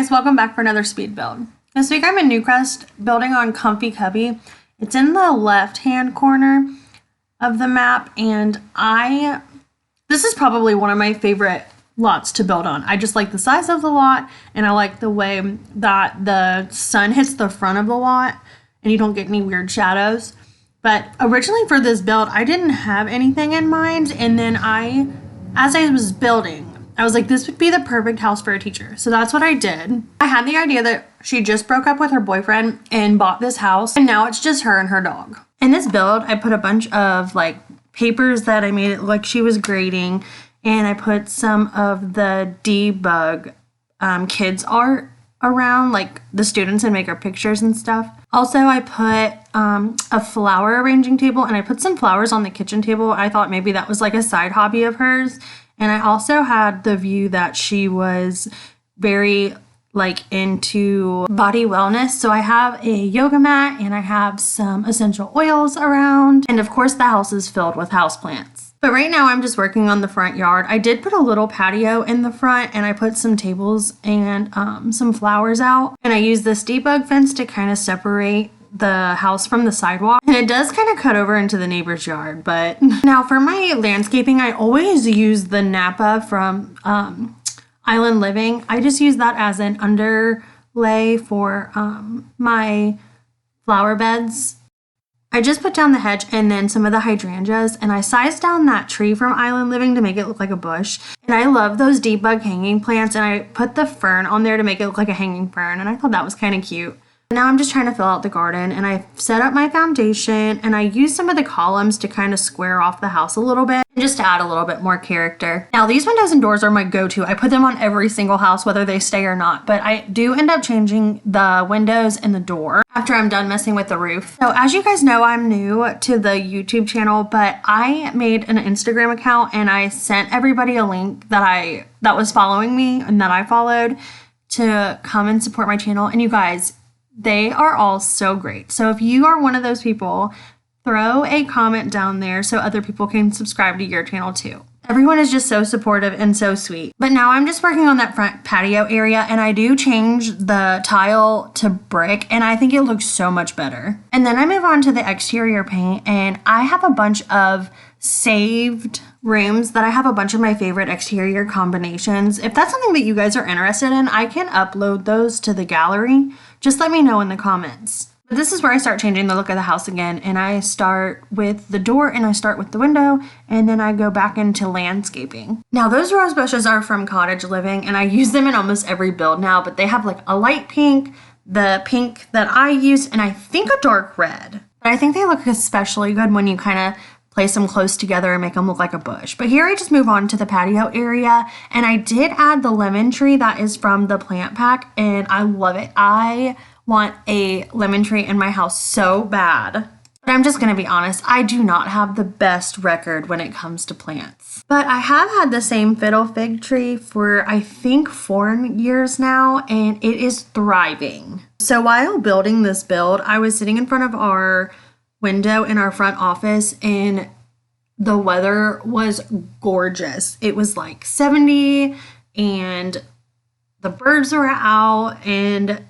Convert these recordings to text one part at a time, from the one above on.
guys, welcome back for another speed build. This week I'm in Newcrest building on Comfy Cubby. It's in the left hand corner of the map, and this is probably one of my favorite lots to build on. I just like the size of the lot, and I like the way that the sun hits the front of the lot and you don't get any weird shadows. But originally for this build, I didn't have anything in mind, and then as I was building, I was like, this would be the perfect house for a teacher. So that's what I did. I had the idea that she just broke up with her boyfriend and bought this house, and now it's just her and her dog. In this build, I put a bunch of like papers that I made it look like she was grading, and I put some of the debug kids art around, like the students and make our pictures and stuff. Also, I put a flower arranging table, and I put some flowers on the kitchen table. I thought maybe that was like a side hobby of hers. And I also had the view that she was very like into body wellness. So I have a yoga mat and I have some essential oils around. And of course the house is filled with houseplants. But right now I'm just working on the front yard. I did put a little patio in the front, and I put some tables and some flowers out. And I used this debug fence to kind of separate the house from the sidewalk, and it does kind of cut over into the neighbor's yard. But now for my landscaping, I always use the Napa from Island Living. I just use that as an underlay for my flower beds. I just put down the hedge and then some of the hydrangeas, and I sized down that tree from Island Living to make it look like a bush. And I love those debug hanging plants, and I put the fern on there to make it look like a hanging fern, and I thought that was kind of cute. Now I'm just trying to fill out the garden, and I set up my foundation, and I used some of the columns to kind of square off the house a little bit, just to add a little bit more character. Now these windows and doors are my go-to. I put them on every single house, whether they stay or not, but I do end up changing the windows and the door after I'm done messing with the roof. So as you guys know, I'm new to the YouTube channel, but I made an Instagram account, and I sent everybody a link that was following me and that I followed to come and support my channel. And you guys, they are all so great. So if you are one of those people, throw a comment down there so other people can subscribe to your channel too. Everyone is just so supportive and so sweet. But now I'm just working on that front patio area, and I do change the tile to brick, and I think it looks so much better. And then I move on to the exterior paint, and I have a bunch of saved rooms that I have a bunch of my favorite exterior combinations. If that's something that you guys are interested in, I can upload those to the gallery. Just let me know in the comments. But this is where I start changing the look of the house again, and I start with the door, and I start with the window, and then I go back into landscaping. Now those rose bushes are from Cottage Living, and I use them in almost every build now, but they have like a light pink, the pink that I use, and I think a dark red. But I think they look especially good when you kind of place them close together and make them look like a bush. But here I just move on to the patio area, and I did add the lemon tree that is from the plant pack, and I love it. I want a lemon tree in my house so bad. But I'm just gonna be honest, I do not have the best record when it comes to plants. But I have had the same fiddle fig tree for I think 4 years now, and it is thriving. So while building this build, I was sitting in front of our window in our front office, and the weather was gorgeous. It was like 70, and the birds were out, and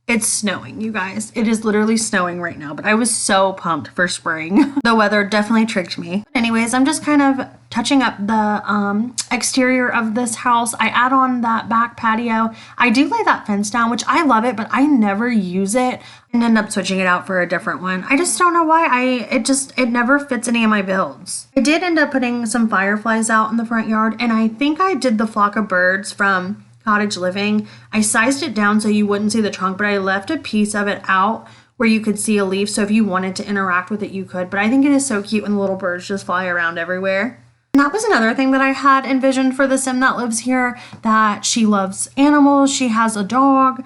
it's snowing, you guys. It is literally snowing right now, but I was so pumped for spring. The weather definitely tricked me. But anyways, I'm just kind of touching up the exterior of this house. I add on that back patio. I do lay that fence down, which I love it, but I never use it and end up switching it out for a different one. I just don't know why. It never fits any of my builds. I did end up putting some fireflies out in the front yard, and I think I did the flock of birds from Cottage Living. I sized it down so you wouldn't see the trunk, but I left a piece of it out where you could see a leaf, so if you wanted to interact with it, you could. But I think it is so cute when the little birds just fly around everywhere. And that was another thing that I had envisioned for the sim that lives here, that she loves animals. She has a dog.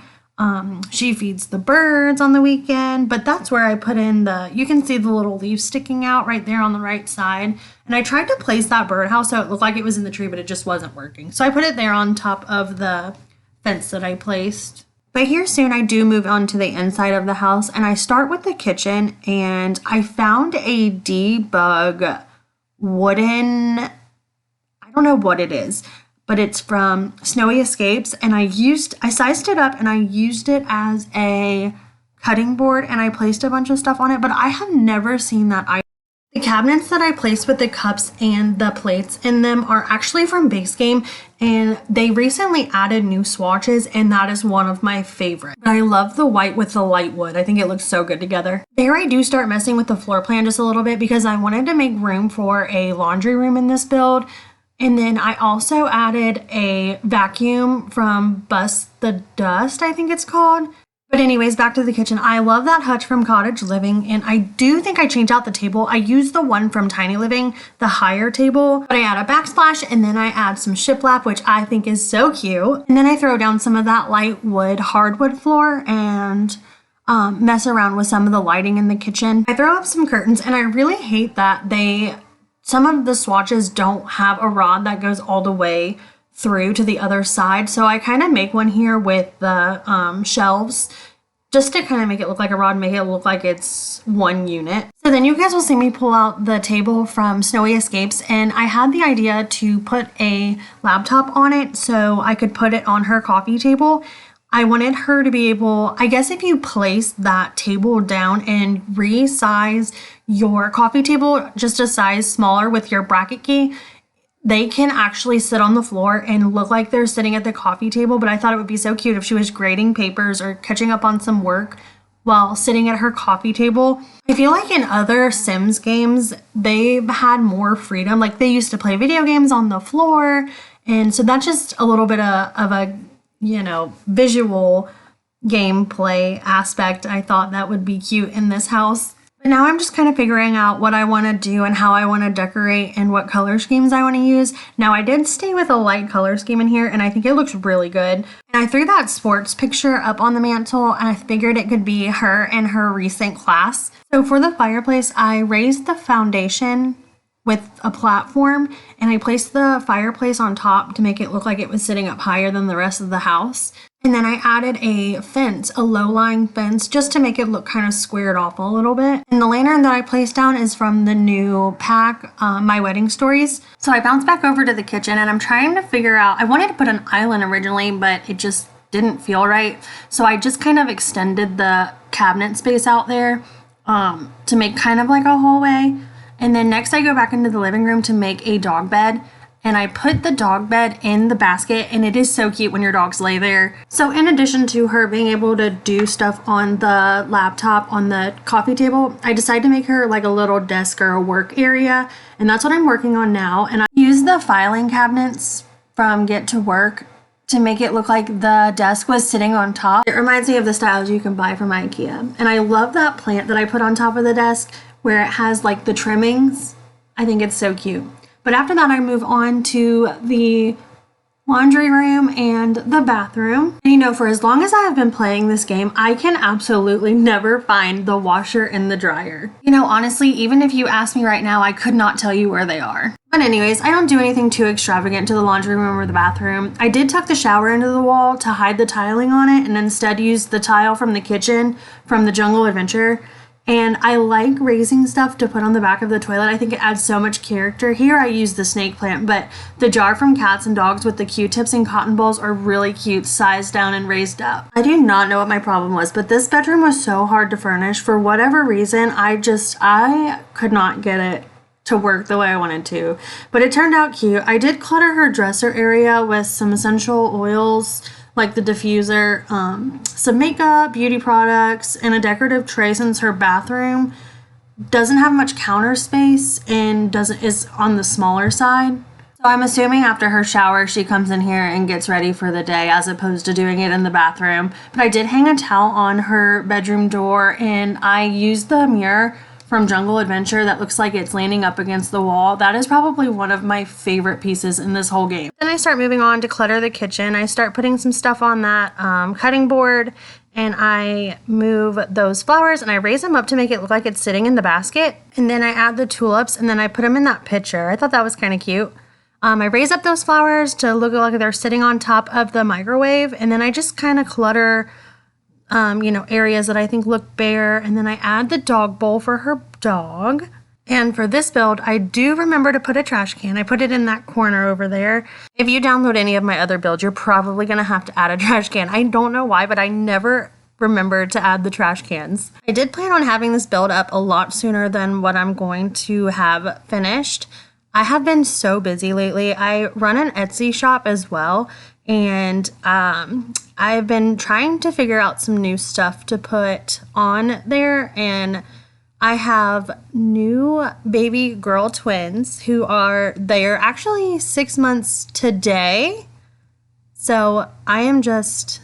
She feeds the birds on the weekend, but that's where I put in you can see the little leaves sticking out right there on the right side. And I tried to place that birdhouse so it looked like it was in the tree, but it just wasn't working. So I put it there on top of the fence that I placed. But here soon I do move on to the inside of the house, and I start with the kitchen, and I found a debug wooden, I don't know what it is, but it's from Snowy Escapes, and I sized it up and I used it as a cutting board, and I placed a bunch of stuff on it, but I have never seen that item. The cabinets that I placed with the cups and the plates in them are actually from Base Game, and they recently added new swatches, and that is one of my favorites. I love the white with the light wood. I think it looks so good together. There I do start messing with the floor plan just a little bit because I wanted to make room for a laundry room in this build. And then I also added a vacuum from Bust the Dust, I think it's called. But anyways, back to the kitchen. I love that hutch from Cottage Living, and I do think I changed out the table. I used the one from Tiny Living, the higher table, but I add a backsplash, and then I add some shiplap, which I think is so cute. And then I throw down some of that light wood hardwood floor and mess around with some of the lighting in the kitchen. I throw up some curtains, and I really hate that some of the swatches don't have a rod that goes all the way through to the other side, so I kind of make one here with the shelves just to kind of make it look like a rod, make it look like it's one unit. So then you guys will see me pull out the table from Snowy Escapes, and I had the idea to put a laptop on it so I could put it on her coffee table. I wanted her to be able, I guess if you place that table down and resize your coffee table just a size smaller with your bracket key, they can actually sit on the floor and look like they're sitting at the coffee table. But I thought it would be so cute if she was grading papers or catching up on some work while sitting at her coffee table. I feel like in other Sims games, they've had more freedom. Like they used to play video games on the floor. And so that's just a little bit of a, visual gameplay aspect. I thought that would be cute in this house. But now I'm just kind of figuring out what I want to do and how I want to decorate and what color schemes I want to use. Now I did stay with a light color scheme in here, and I think it looks really good. And I threw that sports picture up on the mantle, and I figured it could be her and her recent class. So for the fireplace, I raised the foundation with a platform, and I placed the fireplace on top to make it look like it was sitting up higher than the rest of the house. And then I added a fence, a low-lying fence, just to make it look kind of squared off a little bit. And the lantern that I placed down is from the new pack, My Wedding Stories. So I bounced back over to the kitchen, and I'm trying to figure out, I wanted to put an island originally, but it just didn't feel right. So I just kind of extended the cabinet space out there to make kind of like a hallway. And then next I go back into the living room to make a dog bed. And I put the dog bed in the basket, and it is so cute when your dogs lay there. So in addition to her being able to do stuff on the laptop on the coffee table, I decided to make her like a little desk or a work area. And that's what I'm working on now. And I use the filing cabinets from Get to Work to make it look like the desk was sitting on top. It reminds me of the styles you can buy from IKEA. And I love that plant that I put on top of the desk where it has like the trimmings. I think it's so cute. But after that, I move on to the laundry room and the bathroom. And for as long as I have been playing this game, I can absolutely never find the washer and the dryer. Honestly, even if you ask me right now, I could not tell you where they are. But anyways, I don't do anything too extravagant to the laundry room or the bathroom. I did tuck the shower into the wall to hide the tiling on it, and instead used the tile from the kitchen from the Jungle Adventure. And I like raising stuff to put on the back of the toilet. I think it adds so much character. Here I use the snake plant, but the jar from Cats and Dogs with the Q-tips and cotton balls are really cute, sized down and raised up. I do not know what my problem was, but this bedroom was so hard to furnish. For whatever reason, I could not get it to work the way I wanted to. But it turned out cute. I did clutter her dresser area with some essential oils, like the diffuser, some makeup, beauty products, and a decorative tray, since her bathroom doesn't have much counter space and is on the smaller side. So I'm assuming after her shower, she comes in here and gets ready for the day as opposed to doing it in the bathroom. But I did hang a towel on her bedroom door, and I used the mirror from Jungle Adventure that looks like it's leaning up against the wall. That is probably one of my favorite pieces in this whole game. Then I start moving on to clutter the kitchen. I start putting some stuff on that cutting board, and I move those flowers and I raise them up to make it look like it's sitting in the basket. And then I add the tulips, and then I put them in that pitcher. I thought that was kind of cute. I raise up those flowers to look like they're sitting on top of the microwave, and then I just kind of clutter areas that I think look bare. And then I add the dog bowl for her dog. And for this build, I do remember to put a trash can. I put it in that corner over there. If you download any of my other builds, you're probably going to have to add a trash can. I don't know why, but I never remembered to add the trash cans. I did plan on having this build up a lot sooner than what I'm going to have finished. I have been so busy lately. I run an Etsy shop as well, and I've been trying to figure out some new stuff to put on there, and I have new baby girl twins they're actually 6 months today. So I am just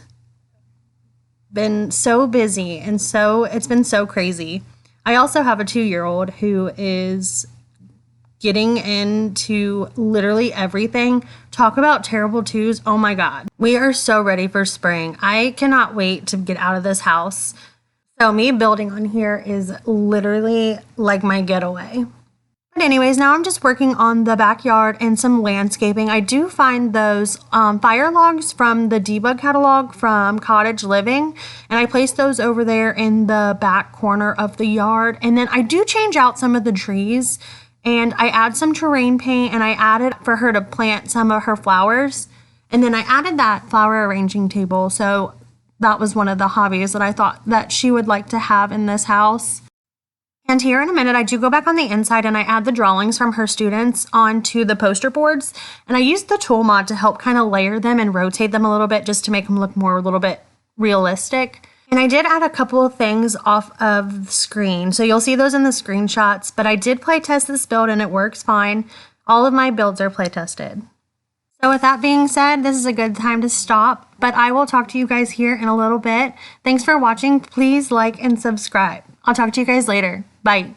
been so busy and it's been so crazy. I also have a 2-year-old who is getting into literally everything. Talk about terrible twos. Oh my God. We are so ready for spring. I cannot wait to get out of this house. So me building on here is literally like my getaway. But anyways, now I'm just working on the backyard and some landscaping. I do find those fire logs from the debug catalog from Cottage Living, and I place those over there in the back corner of the yard. And then I do change out some of the trees, and I add some terrain paint, and I added for her to plant some of her flowers. And then I added that flower arranging table. So that was one of the hobbies that I thought that she would like to have in this house. And here in a minute, I do go back on the inside and I add the drawings from her students onto the poster boards. And I used the tool mod to help kind of layer them and rotate them a little bit just to make them look a little bit realistic. And I did add a couple of things off of the screen. So you'll see those in the screenshots, but I did play test this build and it works fine. All of my builds are play tested. So with that being said, this is a good time to stop, but I will talk to you guys here in a little bit. Thanks for watching. Please like and subscribe. I'll talk to you guys later. Bye.